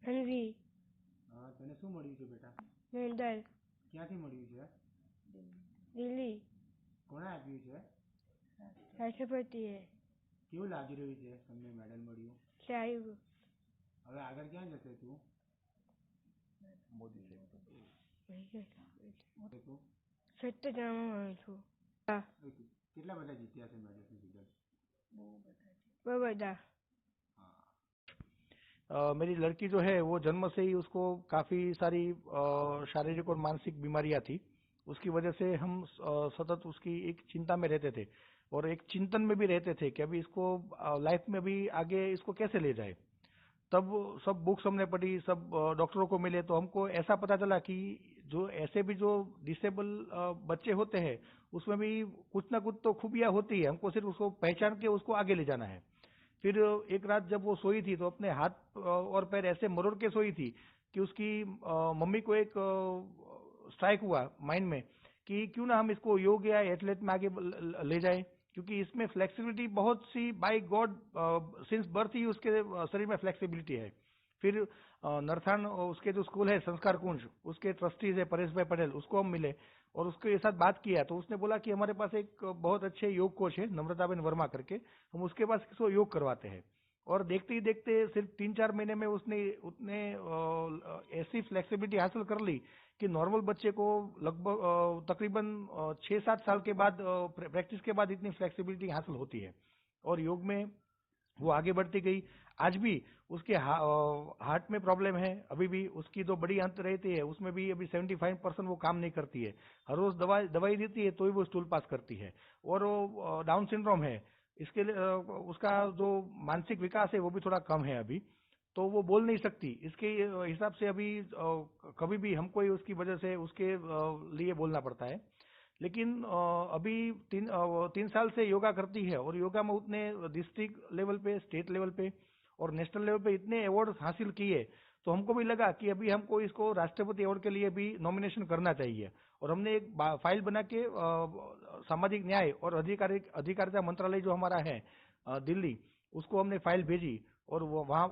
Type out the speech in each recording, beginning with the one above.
હનવી તને શું મળ્યું છે બેટા? મેડલ ક્યાંથી મળ્યું છે? દિલ્હી કોણે આપ્યું છે? રાષ્ટ્રપતિએ કેવું લાગી રહ્યું છે તમને મેડલ મળ્યું? સાહેબ હવે આગળ ક્યાં જશે તું? તું સત્યનારાયણ માનું છું. કેટલા બધા જીત્યા છે મેડલનું રિઝલ્ટ? બહુ બધા. मेरी लड़की जो है वो जन्म से ही उसको काफ़ी सारी शारीरिक और मानसिक बीमारियां थी। उसकी वजह से हम सतत उसकी एक चिंता में रहते थे और एक चिंतन में भी रहते थे कि अभी इसको लाइफ में भी आगे इसको कैसे ले जाए। तब सब बुक्स हमने पढ़ी, सब डॉक्टरों को मिले, तो हमको ऐसा पता चला कि जो ऐसे भी जो डिसेबल बच्चे होते हैं उसमें भी कुछ ना कुछ तो खूबियां होती है, हमको सिर्फ उसको पहचान के उसको आगे ले जाना है। फिर एक रात जब वो सोई थी तो अपने हाथ और पैर ऐसे मरोड़ के सोई थी कि उसकी मम्मी को एक स्ट्राइक हुआ माइंड में कि क्यों ना हम इसको योग या एथलेट में आगे ले जाए, क्योंकि इसमें फ्लेक्सिबिलिटी बहुत सी बाय गॉड सिंस बर्थ ही उसके शरीर में फ्लेक्सिबिलिटी है। फिर नरथान उसके जो स्कूल है संस्कार कुंज, उसके ट्रस्टीज है परेश भाई पटेल, उसको हम मिले और उसके साथ बात किया तो उसने बोला कि हमारे पास एक बहुत अच्छे योग कोच है नम्रताबेन वर्मा करके, हम उसके पास इसको योग करवाते हैं। और देखते ही देखते सिर्फ 3-4 महीने में उसने ऐसी फ्लेक्सिबिलिटी हासिल कर ली कि नॉर्मल बच्चे को लगभग तकरीबन 6-7 साल के बाद प्रैक्टिस के बाद इतनी फ्लेक्सिबिलिटी हासिल होती है। और योग में वो आगे बढ़ती गई। आज भी उसके हार्ट में प्रॉब्लम है, अभी भी उसकी जो बड़ी आंत रहती है उसमें भी अभी 75% वो काम नहीं करती है। हर रोज दवाई देती है तो ही वो स्टूल पास करती है। और वो डाउन सिंड्रोम है, इसके लिए उसका जो मानसिक विकास है वो भी थोड़ा कम है अभी, तो वो बोल नहीं सकती। इसके हिसाब से अभी कभी भी हमको ही उसकी वजह से उसके लिए बोलना पड़ता है। लेकिन अभी 3 साल से योगा करती है और योगा में उतने डिस्ट्रिक्ट लेवल पे, स्टेट लेवल पे और नेशनल लेवल पे इतने अवार्ड हासिल किए, तो हमको भी लगा कि अभी हमको इसको राष्ट्रपति अवार्ड के लिए भी नॉमिनेशन करना चाहिए। और हमने एक फाइल बना के सामाजिक न्याय और अधिकारिता मंत्रालय जो हमारा है दिल्ली, उसको हमने फाइल भेजी और वो वहाँ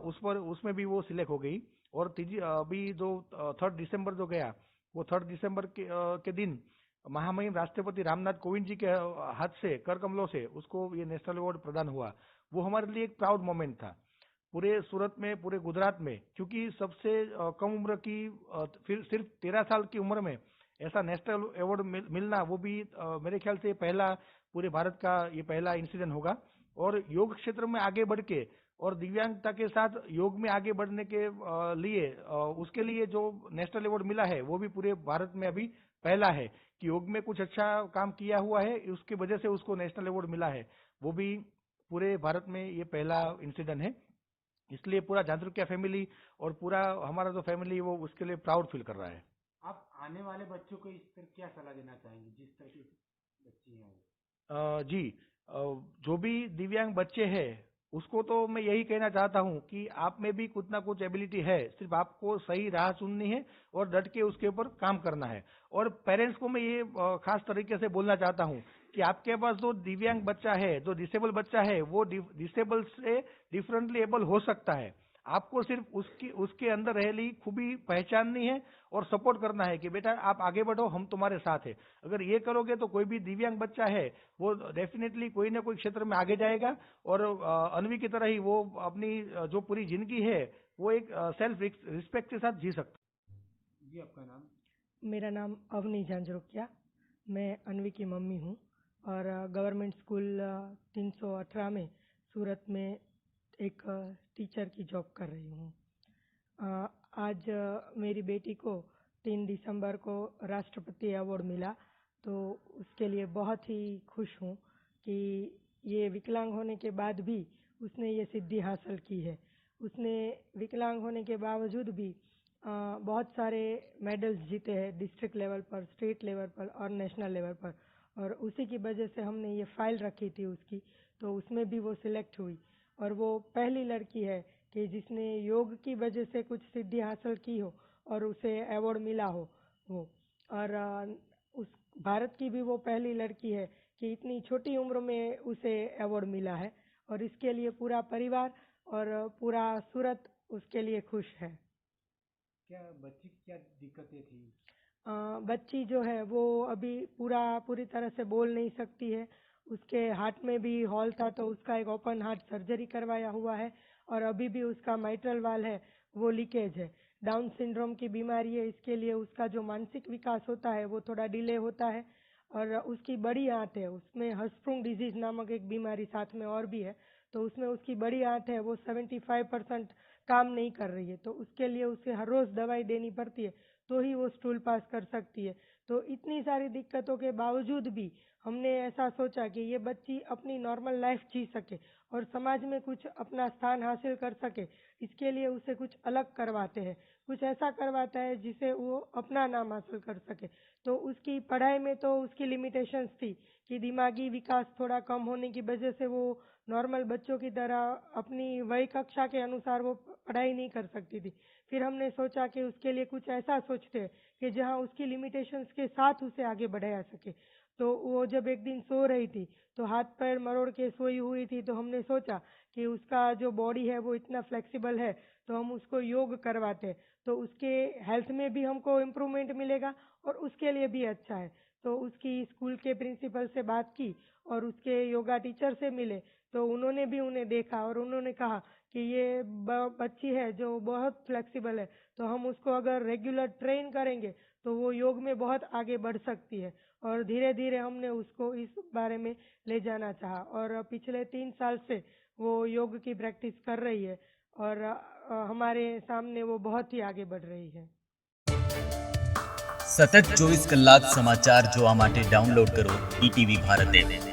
उसमें भी वो सिलेक्ट हो गई। और अभी जो 3 दिसंबर जो गया, वो 3 दिसंबर के दिन महामहिम राष्ट्रपति रामनाथ कोविंद जी के हाथ से, कर कमलों से उसको ये नेशनल अवार्ड प्रदान हुआ। वो हमारे लिए एक प्राउड मोमेंट था पूरे सूरत में, पूरे गुजरात में, क्योंकि सबसे कम उम्र की फिर सिर्फ 13 साल की उम्र में ऐसा नेशनल अवार्ड मिलना, वो भी मेरे ख्याल से पहला पूरे भारत का ये पहला इंसिडेंट होगा। और योग क्षेत्र में आगे बढ़ के और दिव्यांगता के साथ योग में आगे बढ़ने के लिए उसके लिए जो नेशनल अवार्ड मिला है वो भी पूरे भारत में अभी पहला है कि योग में कुछ अच्छा काम किया हुआ है, उसकी वजह से उसको नेशनल अवार्ड मिला है। वो भी पूरे भारत में ये पहला इंसिडेंट है। इसलिए पूरा जागरूक फैमिली और पूरा हमारा जो फैमिली वो उसके लिए प्राउड फील कर रहा है। आप आने वाले बच्चों को इस पर क्या सलाह देना चाहेंगे जिस तरह के बच्चे हैं? जी, जो भी दिव्यांग बच्चे हैं उसको तो मैं यही कहना चाहता हूँ कि आप में भी कुछ ना कुछ एबिलिटी है, सिर्फ आपको सही राह चुननी है और डट के उसके ऊपर काम करना है। और पेरेंट्स को मैं ये खास तरीके से बोलना चाहता हूँ कि आपके पास जो दिव्यांग बच्चा है, जो डिसेबल बच्चा है, वो डिसेबल से डिफरेंटली एबल हो सकता है। आपको सिर्फ उसके अंदर रहेली खूबी पहचाननी है और सपोर्ट करना है कि बेटा आप आगे बढ़ो, हम तुम्हारे साथ है। अगर ये करोगे तो कोई भी दिव्यांग बच्चा है वो डेफिनेटली कोई ना कोई क्षेत्र में आगे जाएगा और अन्वी की तरह ही वो अपनी जो पूरी जिंदगी है वो एक सेल्फ रिस्पेक्ट के साथ जी सकता है। जी, आपका नाम? मेरा नाम अवनी झांझरोकिया, मैं अन्वी की मम्मी हूँ और गवर्नमेंट स्कूल 318 में सूरत में एक टीचर की जॉब कर रही हूँ। आज मेरी बेटी को 3 दिसंबर को राष्ट्रपति अवार्ड मिला, तो उसके लिए बहुत ही खुश हूँ कि ये विकलांग होने के बाद भी उसने ये सिद्धि हासिल की है। उसने विकलांग होने के बावजूद भी बहुत सारे मेडल्स जीते हैं डिस्ट्रिक्ट लेवल पर, स्टेट लेवल पर और नेशनल लेवल पर। और उसी की वजह से हमने ये फाइल रखी थी उसकी, तो उसमें भी वो सिलेक्ट हुई। और वो पहली लड़की है कि जिसने योग की वजह से कुछ सिद्धि हासिल की हो और उसे अवार्ड मिला हो वो। और उस भारत की भी वो पहली लड़की है कि इतनी छोटी उम्र में उसे अवार्ड मिला है। और इसके लिए पूरा परिवार और पूरा सूरत उसके लिए खुश है। क्या बच्ची की क्या दिक्कतें थी? बच्ची जो है वो अभी पूरी तरह से बोल नहीं सकती है। उसके हार्ट में भी हॉल था, तो उसका एक ओपन हार्ट सर्जरी करवाया हुआ है और अभी भी उसका माइट्रल वाल है वो लीकेज है। डाउन सिंड्रोम की बीमारी है, इसके लिए उसका जो मानसिक विकास होता है वो थोड़ा डिले होता है। और उसकी बड़ी आंत है, उसमें हर्शस्प्रुंग डिजीज नामक एक बीमारी साथ में और भी है, तो उसमें उसकी बड़ी आंत है वो 75% काम नहीं कर रही है, तो उसके लिए उसे हर रोज दवाई देनी पड़ती है, तो ही वो स्टूल पास कर सकती है। तो इतनी सारी दिक्कतों के बावजूद भी हमने ऐसा सोचा कि ये बच्ची अपनी नॉर्मल लाइफ जी सके और समाज में कुछ अपना स्थान हासिल कर सके, इसके लिए उसे कुछ अलग करवाते हैं, कुछ ऐसा करवाता है जिसे वो अपना नाम हासिल कर सके। तो उसकी पढ़ाई में तो उसकी लिमिटेशंस थी कि दिमागी विकास थोड़ा कम होने की वजह से वो नॉर्मल बच्चों की तरह अपनी वही कक्षा के अनुसार वो पढ़ाई नहीं कर सकती थी। फिर हमने सोचा कि उसके लिए कुछ ऐसा सोचते हैं कि जहां उसकी लिमिटेशंस के साथ उसे आगे बढ़ाया सके। तो वो जब एक दिन सो रही थी तो हाथ पैर मरोड़ के सोई हुई थी, तो हमने सोचा कि उसका जो बॉडी है वो इतना फ्लेक्सिबल है, तो हम उसको योग करवाते हैं, तो उसके हेल्थ में भी हमको इम्प्रूवमेंट मिलेगा और उसके लिए भी अच्छा है। तो उसकी स्कूल के प्रिंसिपल से बात की और उसके योगा टीचर से मिले, तो उन्होंने भी उन्हें देखा और उन्होंने कहा कि ये बच्ची है जो बहुत फ्लेक्सिबल है, तो हम उसको अगर रेगुलर ट्रेन करेंगे तो वो योग में बहुत आगे बढ़ सकती है। और धीरे धीरे हमने उसको इस बारे में ले जाना चाहा और पिछले 3 साल से वो योग की प्रैक्टिस कर रही है और हमारे सामने वो बहुत ही आगे बढ़ रही है। સતત 24 કલાક સમાચાર જોવા માટે ડાઉનલોડ કરો ETV ભારત એપ।